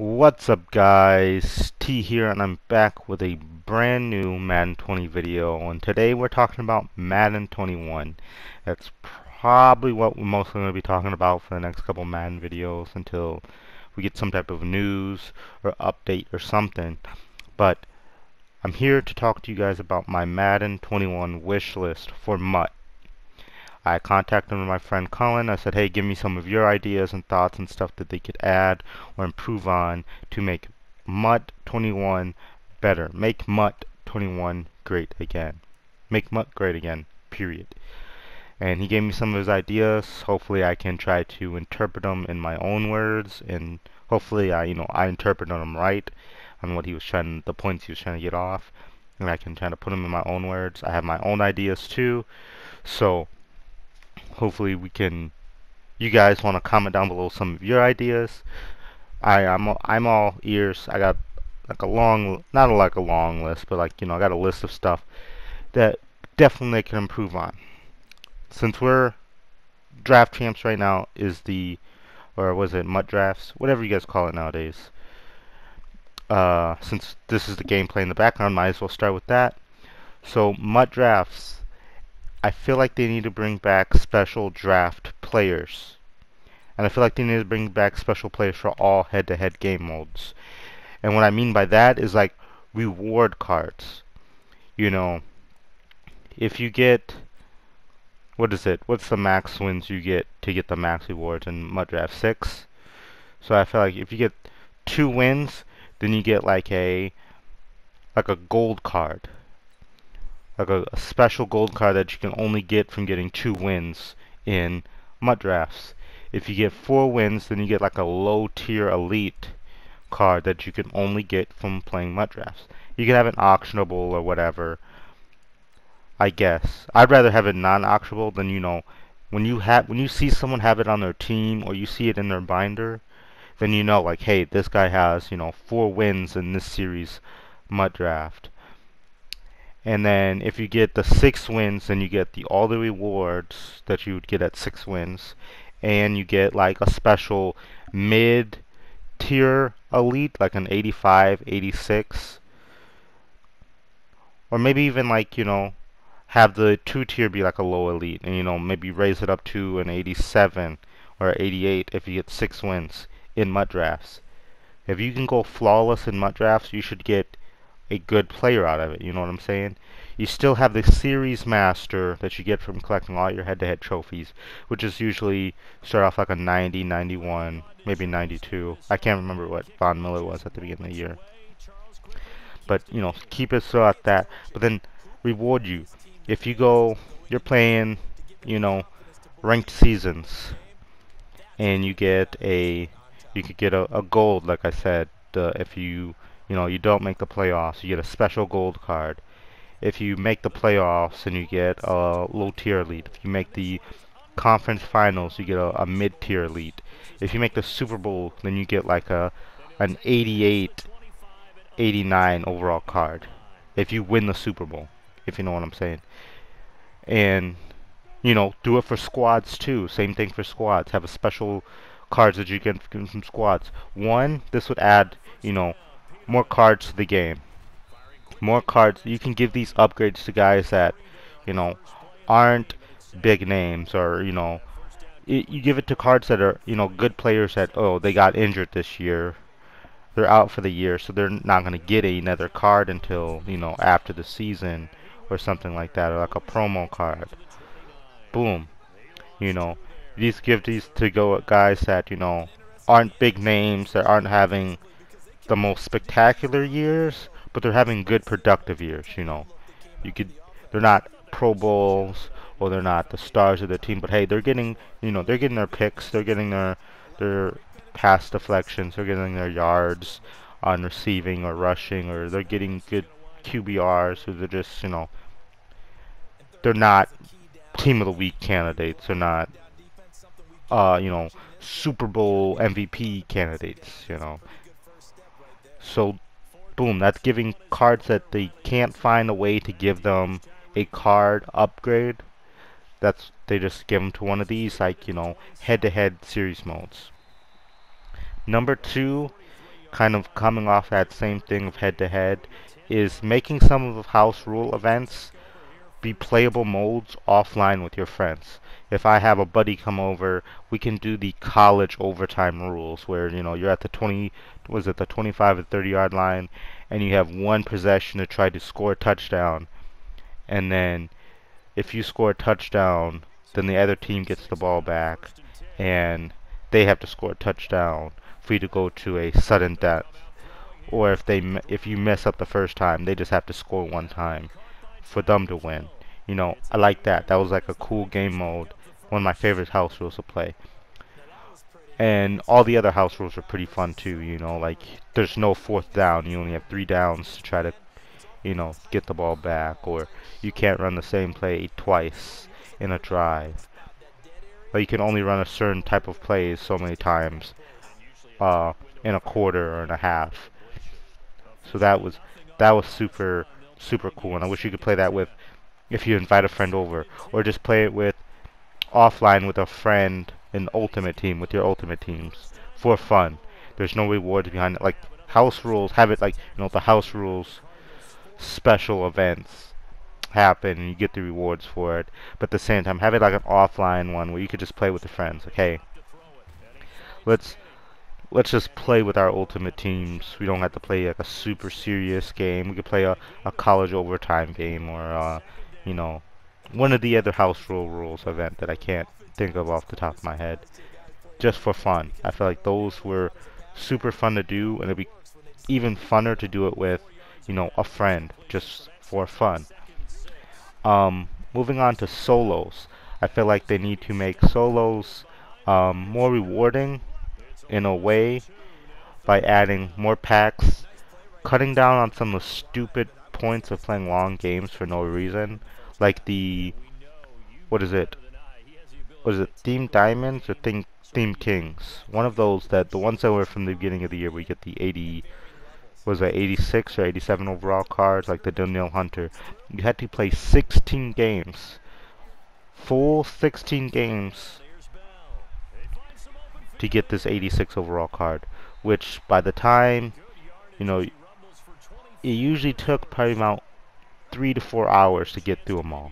What's up guys, T here, and I'm back with a brand new Madden 20 video, and today we're talking about Madden 21. That's probably what we're mostly going to be talking about for the next couple Madden videos until we get some type of news or update or something. But I'm here to talk to you guys about my Madden 21 wish list for MUT. I contacted my friend Colin. I said, hey, give me some of your ideas and thoughts and stuff that they could add or improve on to make MUT 21 better. Make MUT 21 great again. Make MUT great again, period. And he gave me some of his ideas. Hopefully I can try to interpret them in my own words, and hopefully I interpreted them right on what he was trying, the points he was trying to get off, and I can try to put them in my own words. I have my own ideas too, so hopefully you guys want to comment down below some of your ideas. I'm all ears. I got like a long, not like a long list, but like, I got a list of stuff that definitely can improve on. Since we're draft champs right now, or was it MUT drafts? Whatever you guys call it nowadays. Since this is the gameplay in the background, might as well start with that. So MUT drafts, I feel like they need to bring back special draft players. And I feel like they need to bring back special players for all head-to-head game modes. And what I mean by that is like reward cards. If you get, what is it? What's the max wins you get to get the max rewards in MUT Draft? 6? So I feel like if you get 2 wins, then you get like a gold card. Like a special gold card that you can only get from getting 2 wins in MUT drafts. If you get 4 wins, then you get like a low tier elite card that you can only get from playing MUT drafts. You can have it auctionable or whatever, I guess. I'd rather have it non-auctionable than, when you see someone have it on their team or you see it in their binder, then you know like, hey, this guy has, 4 wins in this series MUT draft. And then if you get the 6 wins, then you get all the rewards that you would get at 6 wins. And you get like a special mid-tier elite, like an 85, 86. Or maybe even like, have the 2-tier be like a low elite. And, maybe raise it up to an 87 or 88 if you get 6 wins in MUT drafts. If you can go flawless in MUT drafts, you should get a good player out of it, you know what I'm saying? You still have the series master that you get from collecting all your head-to-head trophies, which is usually start off like a 90, 91, maybe 92. I can't remember what Von Miller was at the beginning of the year. But, keep it so at that. But then reward you. If you're playing, ranked seasons, and you could get a gold, like I said, if you don't make the playoffs, you get a special gold card. If you make the playoffs, then you get a low tier elite. If you make the conference finals, you get a mid tier elite. If you make the Super Bowl, then you get like an 88, 89 overall card. If you win the Super Bowl, if you know what I'm saying. And do it for squads too. Same thing for squads. Have a special cards that you get from squads. This would add, more cards to the game. More cards. You can give these upgrades to guys that, aren't big names, or, you give it to cards that are, good players that, oh, they got injured this year. They're out for the year, so they're not going to get another card until, after the season or something like that, or like a promo card. Boom. These give these to guys that, aren't big names, that aren't having the most spectacular years, but they're having good productive years. They're not Pro Bowls, or they're not the stars of their team, but hey, they're getting their picks, they're getting their pass deflections, they're getting their yards on receiving or rushing, or they're getting good QBRs, so they're just, they're not team of the week candidates, they're not Super Bowl MVP candidates, So boom, that's giving cards that they can't find a way to give them a card upgrade. They just give them to one of these, like, head-to-head series modes. Number 2 kind of coming off that same thing of head to head, is making some of the house rule events be playable modes offline with your friends. If I have a buddy come over, we can do the college overtime rules where, you're at the 20, was it the 25 or 30 yard line, and you have one possession to try to score a touchdown. And then if you score a touchdown, then the other team gets the ball back, and they have to score a touchdown for you to go to a sudden death. Or if you mess up the first time, they just have to score one time for them to win. I like that. That was like a cool game mode. One of my favorite house rules to play. And all the other house rules are pretty fun too, like there's no fourth down. You only have 3 downs to try to, get the ball back, or you can't run the same play twice in a drive. Or you can only run a certain type of plays so many times in a quarter or in a half. So that was super cool, and I wish you could play that with if you invite a friend over, or just play it with offline with a friend in Ultimate Team with your Ultimate Teams for fun. There's no rewards behind it. Like house rules, have it like the house rules special events happen and you get the rewards for it. But at the same time, have it like an offline one where you could just play with the friends. Okay, let's let's just play with our ultimate teams. We don't have to play like a super serious game. We could play a college overtime game, or you know, one of the other house rules event that I can't think of off the top of my head. Just for fun. I feel like those were super fun to do, and it'd be even funner to do it with, a friend, just for fun. Moving on to solos. I feel like they need to make solos more rewarding in a way by adding more packs, cutting down on some of the stupid points of playing long games for no reason, like the what is it? Was it Theme Diamonds or Theme Kings? One of those, that the ones that were from the beginning of the year, where you get the 80, was it 86 or 87 overall cards, like the Daniil Hunter. You had to play 16 games, full 16 games, to get this 86 overall card, which by the time, it usually took probably about 3 to 4 hours to get through them all.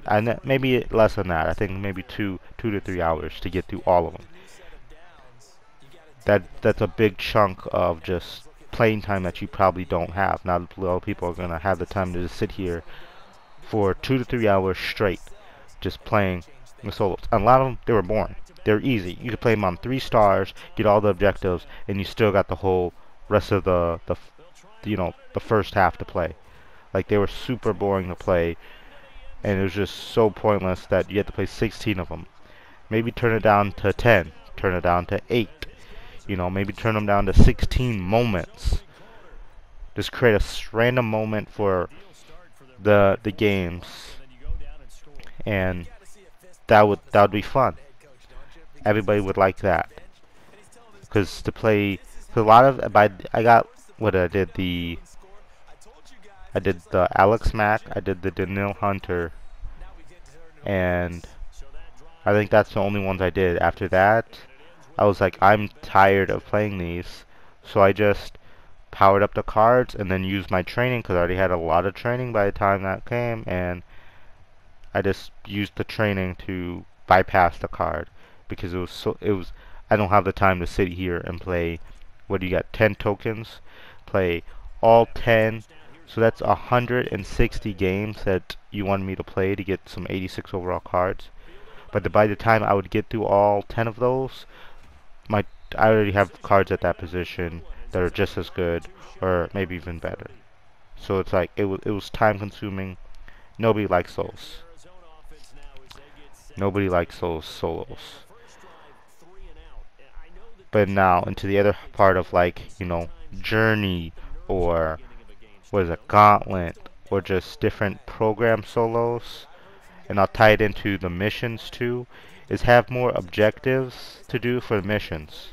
And maybe less than that. I think maybe two to 3 hours to get through all of them. That's a big chunk of just playing time that you probably don't have. Not a lot of people are gonna have the time to just sit here for 2 to 3 hours straight, just playing the solos. And a lot of them, they were boring. They're easy. You could play them on 3 stars, get all the objectives, and you still got the whole rest of the first half to play. Like, they were super boring to play, and it was just so pointless that you had to play 16 of them. Maybe turn it down to 10, turn it down to 8. Maybe turn them down to 16 moments. Just create a random moment for the games, and that would be fun. Everybody would like that, because to play, a lot of, I got what I did the Alex Mack, I did the Daniil Hunter, and I think that's the only ones I did. After that, I was like, I'm tired of playing these, so I just powered up the cards and then used my training, because I already had a lot of training by the time that came, and I just used the training to bypass the card, because I don't have the time to sit here and play, what do you got, 10 tokens, play all 10, so that's 160 games that you wanted me to play to get some 86 overall cards. But by the time I would get through all 10 of those, I already have cards at that position that are just as good, or maybe even better. So it's like, it was time consuming. Nobody likes those. Nobody likes those solos. But now into the other part of, like, Journey, or what is it, Gauntlet, or just different program solos, and I'll tie it into the missions too, is have more objectives to do for the missions.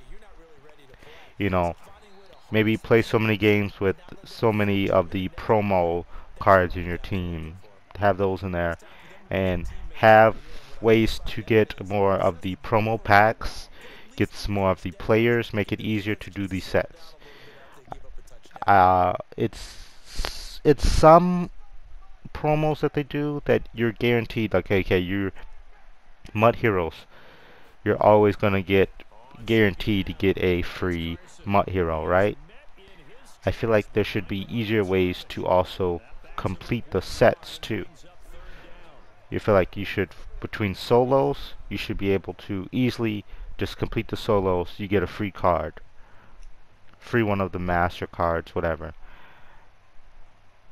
Maybe play so many games with so many of the promo cards in your team, have those in there, and have ways to get more of the promo packs, get some more of the players, make it easier to do these sets. It's some promos that they do that you're guaranteed, like, okay, you're Mud Heroes, you're always gonna get guaranteed to get a free Mud Hero, right? I feel like there should be easier ways to also complete the sets too. You feel like you should, between solos, you should be able to easily just complete the solos, you get a free card. Free one of the master cards, whatever.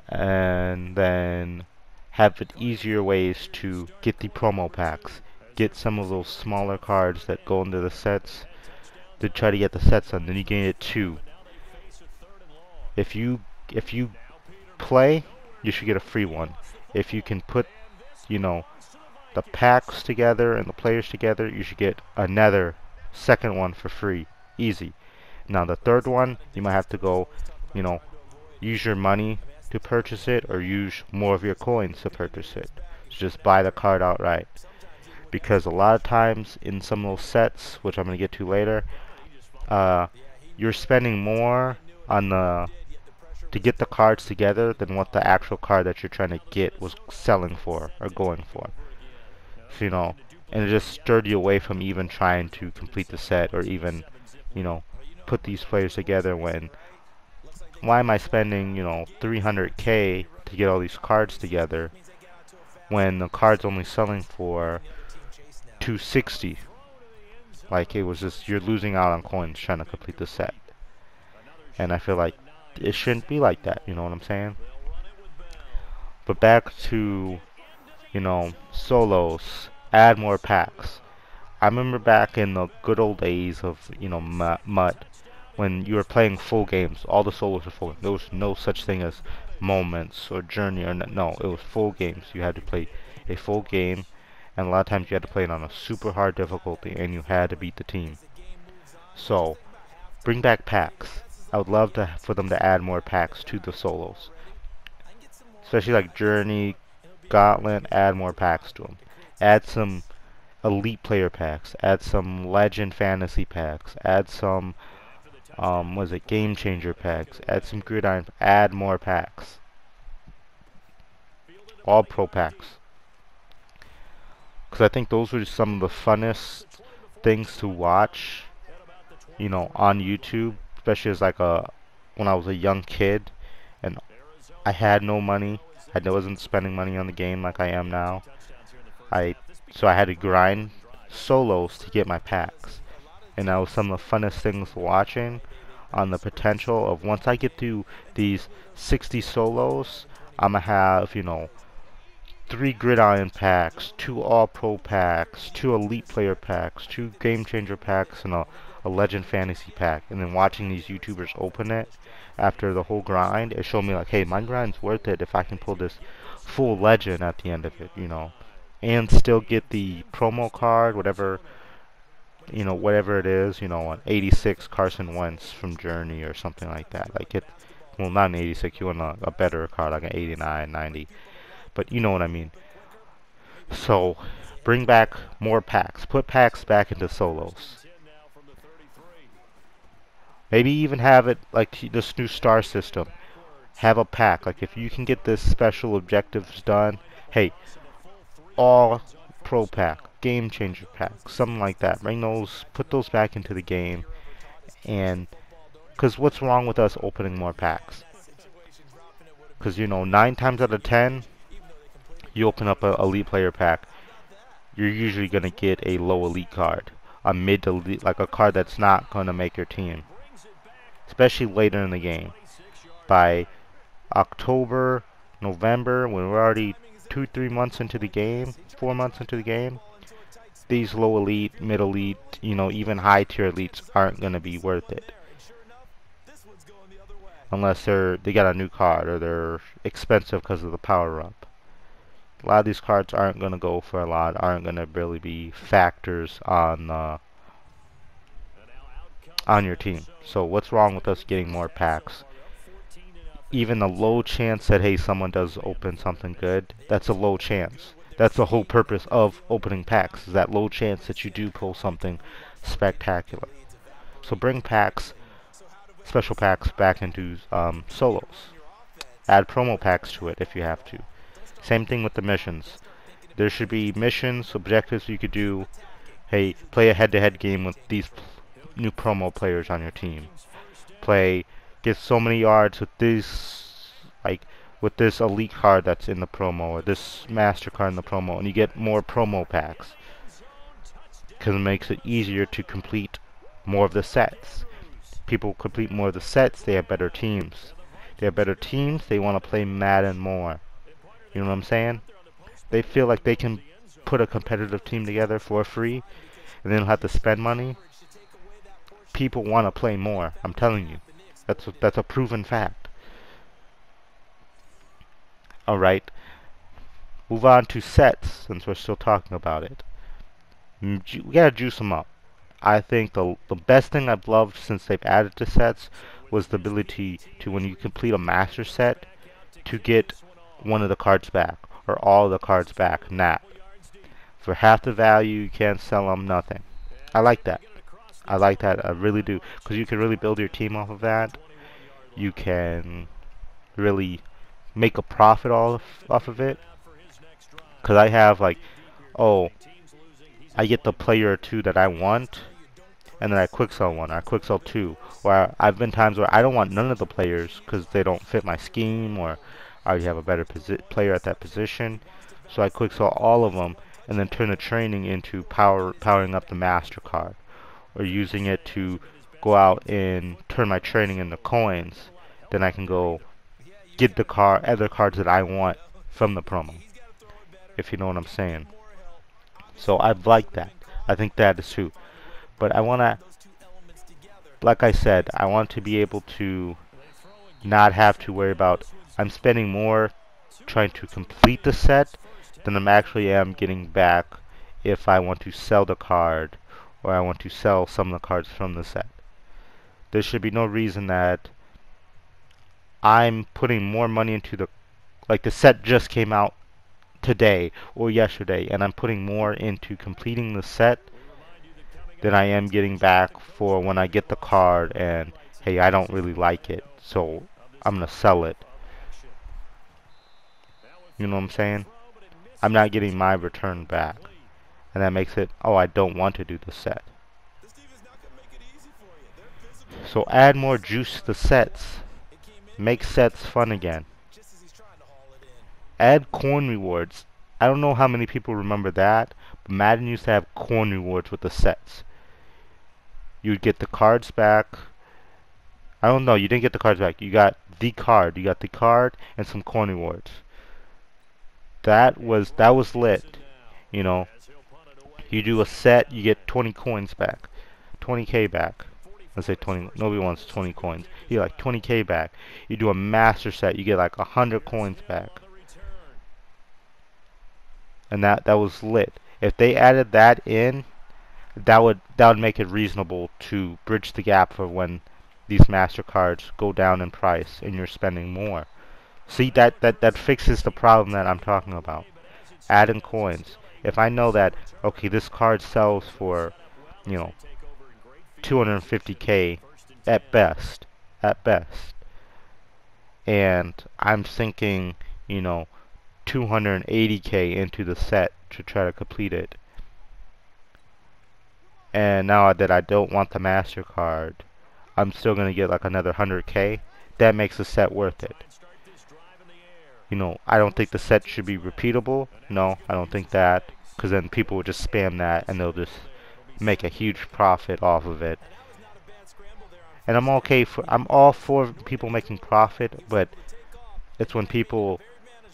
And then have it easier ways to get the promo packs. Get some of those smaller cards that go into the sets to try to get the sets on. Then you can get two. If you play, you should get a free one. If you can put, you know, the packs together and the players together, you should get another second one for free. Easy. Now the third one, you might have to go, you know, use your money to purchase it or use more of your coins to purchase it. So just buy the card outright. Because a lot of times in some of those sets, which I'm going to get to later, you're spending more on to get the cards together than what the actual card that you're trying to get was selling for or going for. So, you know, and it just stirred you away from even trying to complete the set or even, you know, put these players together when, why am I spending, you know, 300k to get all these cards together when the card's only selling for 260? Like, it was just, you're losing out on coins trying to complete the set. And I feel like it shouldn't be like that, you know what I'm saying? But back to, you know, solos, add more packs. I remember back in the good old days of, you know, MUT, when you were playing full games, all the solos were full. There was no such thing as moments or journey or no, it was full games. You had to play a full game, and a lot of times you had to play it on a super hard difficulty, and you had to beat the team. So, bring back packs. I would love for them to add more packs to the solos. Especially like Journey, Gauntlet, add more packs to them. Add some Elite player packs. Add some Legend Fantasy packs. Add some, was it Game Changer packs. Add some Gridiron. Add more packs. All Pro packs. Because I think those were some of the funnest things to watch, you know, on YouTube. Especially as like when I was a young kid and I had no money. I wasn't spending money on the game like I am now. So I had to grind solos to get my packs. And that was some of the funnest things watching on the potential of once I get through these 60 solos, I'm gonna have, you know, 3 Gridiron packs, 2 All-Pro packs, 2 Elite player packs, 2 Game Changer packs, and a Legend Fantasy pack. And then watching these YouTubers open it after the whole grind, it showed me like, hey, my grind's worth it if I can pull this full Legend at the end of it, you know. And still get the promo card, whatever, you know, whatever it is, you know, an 86 Carson Wentz from Journey or something like that. Like it, well, not an 86, you want a better card, like an 89, 90. But you know what I mean. So, bring back more packs. Put packs back into solos. Maybe even have it like this new star system. Have a pack. Like if you can get this special objectives done, hey, all pro pack, game changer pack, something like that. Bring those, put those back into the game. And, because what's wrong with us opening more packs? Because, you know, 9 times out of 10, you open up a elite player pack, you're usually going to get a low elite card. A mid to elite, like a card that's not going to make your team. Especially later in the game. By October, November, when we're already 2-3 months into the game, 4 months into the game, these low elite, mid elite, you know, even high tier elites aren't going to be worth it. Unless they got a new card or they're expensive because of the power up. A lot of these cards aren't going to go for a lot, aren't going to really be factors on your team. So what's wrong with us getting more packs? Even a low chance that, hey, someone does open something good, that's a low chance. That's the whole purpose of opening packs, is that low chance that you do pull something spectacular. So bring packs, special packs back into solos. Add promo packs to it if you have to. Same thing with the missions. There should be missions, objectives you could do. Hey, play a head-to-head game with these new promo players on your team. Get so many yards with with this elite card that's in the promo, or this master card in the promo, and you get more promo packs. Because it makes it easier to complete more of the sets. People complete more of the sets, they have better teams. They have better teams, they want to play Madden more. You know what I'm saying? They feel like they can put a competitive team together for free, and they don't have to spend money. People want to play more, I'm telling you. That's a proven fact. Alright, move on to sets, since we're still talking about it. We gotta juice them up. I think the best thing I've loved since they've added to sets was the ability to, when you complete a master set, to get one of the cards back, or all of the cards back, nap. For half the value, you can't sell them, nothing. I like that. I like that, I really do. Because you can really build your team off of that. You can really make a profit off of it. Because I have like, oh, I get the player or two that I want, and then I quick sell one, or I quick sell two. Or I've been times where I don't want none of the players because they don't fit my scheme, or I already have a better player at that position. So I quick sell all of them, and then turn the training into powering up the master card, or using it to go out and turn my training into coins. Then I can go get the other cards that I want from the promo, if you know what I'm saying. So I like that. I think that is true. But I want to, like I said, I want to be able to not have to worry about, I'm spending more trying to complete the set than I'm actually getting back if I want to sell the card, or I want to sell some of the cards from the set. There should be no reason that I'm putting more money into the set just came out today or yesterday, and I'm putting more into completing the set than I am getting back for when I get the card and, hey, I don't really like it, so I'm gonna sell it. You know what I'm saying? I'm not getting my return back, and that makes it, oh, I don't want to do the set. So add more juice to the sets. Make sets fun again. Add coin rewards. I don't know how many people remember that, but Madden used to have coin rewards with the sets. You'd get the cards back. I don't know, you didn't get the cards back. You got the card. You got the card and some coin rewards. That was lit. You know, you do a set, you get 20 coins back. 20k back. Let's say 20. Nobody wants 20 coins. You get like 20k back. You do a master set, you get like 100 coins back. And that was lit. If they added that in, that would make it reasonable to bridge the gap for when these master cards go down in price and you're spending more. See, that fixes the problem that I'm talking about. Adding coins. If I know that, okay, this card sells for, you know, 250k at best, and I'm sinking, you know, 280k into the set to try to complete it, and now that I don't want the master card, I'm still gonna get like another 100k. That makes the set worth it. You know, I don't think the set should be repeatable. No, I don't think that, because then people will just spam that and they'll just make a huge profit off of it. And I'm all for people making profit, but it's when people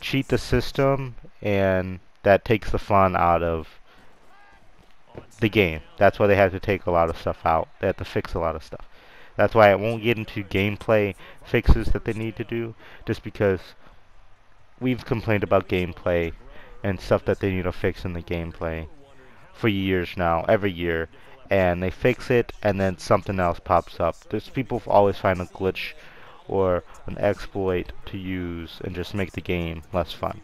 cheat the system, and that takes the fun out of the game. That's why they have to take a lot of stuff out. They have to fix a lot of stuff. That's why I won't get into gameplay fixes that they need to do, just because we've complained about gameplay and stuff that they need to fix in the gameplay for years now, every year, and they fix it and then something else pops up. There's people always find a glitch or an exploit to use and just make the game less fun.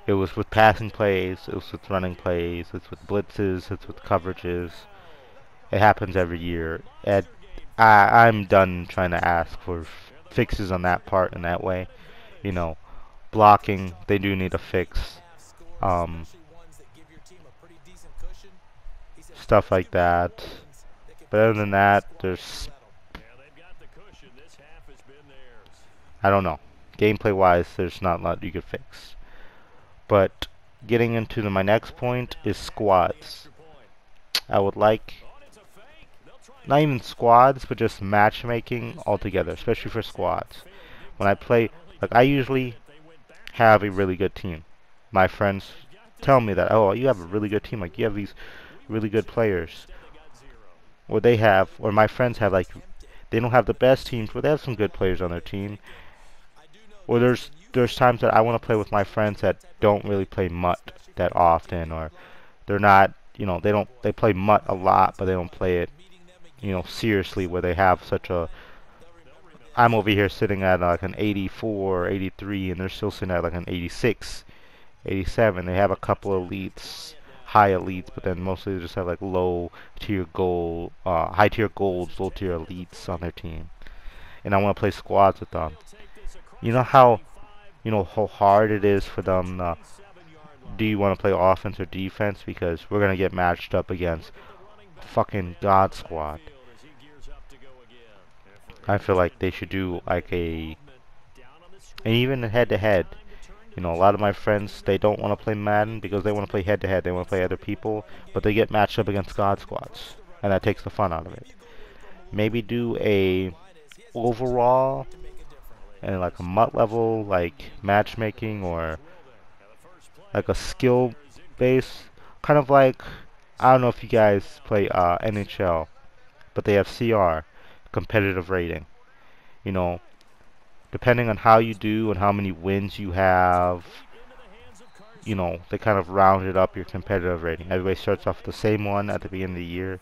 It was with passing plays, it was with running plays, it's with blitzes, it's with coverages. It happens every year. And I'm done trying to ask for fixes on that part in that way. You know, blocking, they do need a fix. Um, Stuff like that. But other than that, I don't know. Gameplay wise, there's not a lot you could fix. But getting into my next point is squads. I would like not even squads, but just matchmaking altogether, especially for squads. When I play, like I usually have a really good team. My friends tell me that, oh, you have a really good team, like you have these really good players. Or they have, or my friends have, like, they don't have the best teams, but they have some good players on their team. Or there's times that I want to play with my friends that don't really play MUT that often, or they're not, they play MUT a lot, but they don't play it, seriously, where they have such a, I'm over here sitting at like an 84, 83, and they're still sitting at like an 86, 87. They have a couple of elites, high elites, but then mostly they just have like high tier golds, low tier elites on their team. And I want to play squads with them. You know how hard it is for them. Do you want to play offense or defense? Because we're gonna get matched up against fucking God Squad. I feel like they should do like and even head to head. A lot of my friends, they don't want to play Madden because they want to play head to head. They want to play other people, but they get matched up against God Squads, and that takes the fun out of it. Maybe do a overall and like a MUT level, like matchmaking, or like a skill base, kind of like, I don't know if you guys play NHL, but they have CR, competitive rating. You know, depending on how you do and how many wins you have, they kind of rounded up your competitive rating. Everybody starts off the same one at the beginning of the year.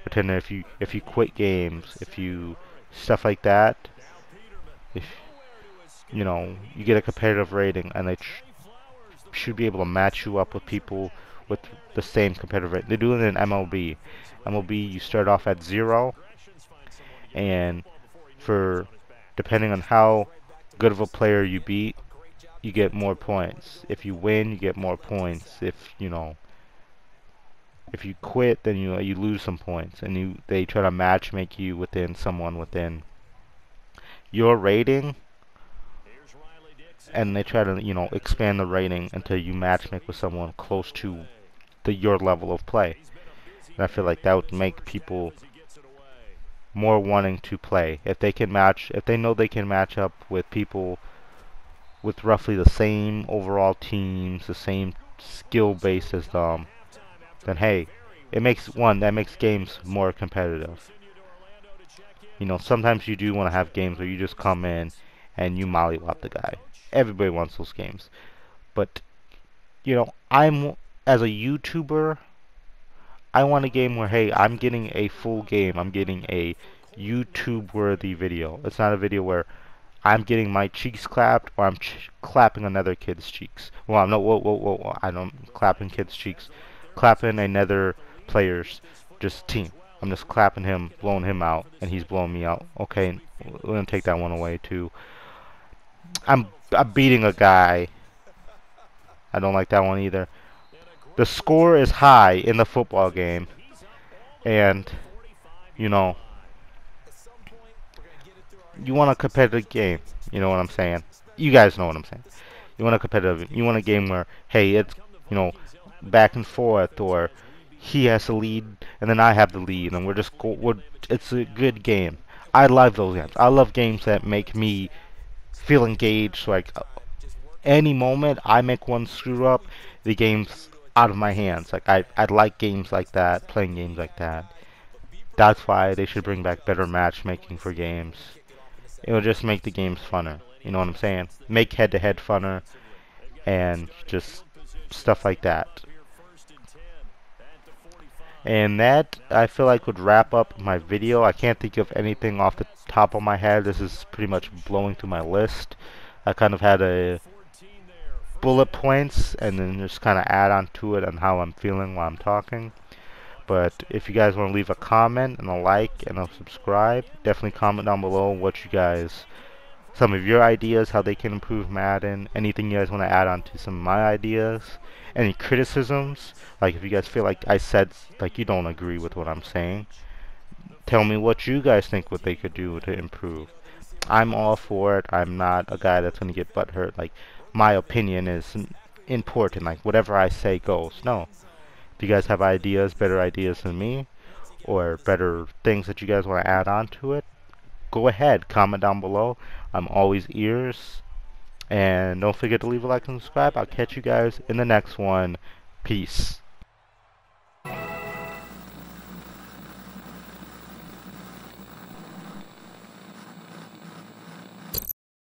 But then if you quit games, if you stuff like that, if you get a competitive rating, and they should be able to match you up with people with the same competitive rating. They do it in MLB. MLB, you start off at 0, and for depending on how good of a player you beat, you get more points. If you win, you get more points. If you quit, then you lose some points, and they try to match make you within someone within your rating, and they try to expand the rating until you match make with someone close to your level of play. And I feel like that would make people more wanting to play if they know they can match up with people with roughly the same overall teams, the same skill base as them. Then hey, that makes games more competitive. Sometimes you do want to have games where you just come in and you mollywop the guy. Everybody wants those games. But, I'm, as a YouTuber, I want a game where, hey, I'm getting a full game. I'm getting a YouTube-worthy video. It's not a video where I'm getting my cheeks clapped or I'm clapping another kid's cheeks. Well, I'm not, whoa. I don't clapping kids' cheeks. Clapping another player's just team. I'm just clapping him, blowing him out, and he's blowing me out. Okay, we're gonna take that one away too. I'm beating a guy. I don't like that one either. The score is high in the football game, and you want a competitive game. You know what I'm saying? You guys know what I'm saying. You want a competitive. You want a game where, hey, it's back and forth, or he has the lead and then I have the lead, and it's a good game. I love those games. I love games that make me feel engaged. Like any moment I make one screw up, the game's out of my hands. Like I like games like that, playing games like that. That's why they should bring back better matchmaking for games. It'll just make the games funner. You know what I'm saying? Make head-to-head funner, and just stuff like that. And that, I feel like, would wrap up my video. I can't think of anything off the top of my head. This is pretty much blowing through my list. I kind of had a bullet points and then just kind of add on to it on how I'm feeling while I'm talking. But if you guys want to leave a comment and a like and a subscribe, definitely comment down below what you guys, some of your ideas, how they can improve Madden, anything you guys want to add on to some of my ideas, any criticisms, like if you guys feel like I said, like you don't agree with what I'm saying, tell me what you guys think what they could do to improve. I'm all for it. I'm not a guy that's going to get butthurt. Like, my opinion is important. Like, whatever I say goes. No. If you guys have ideas, better ideas than me, or better things that you guys want to add on to it, go ahead. Comment down below. I'm always ears. And don't forget to leave a like and subscribe. I'll catch you guys in the next one. Peace.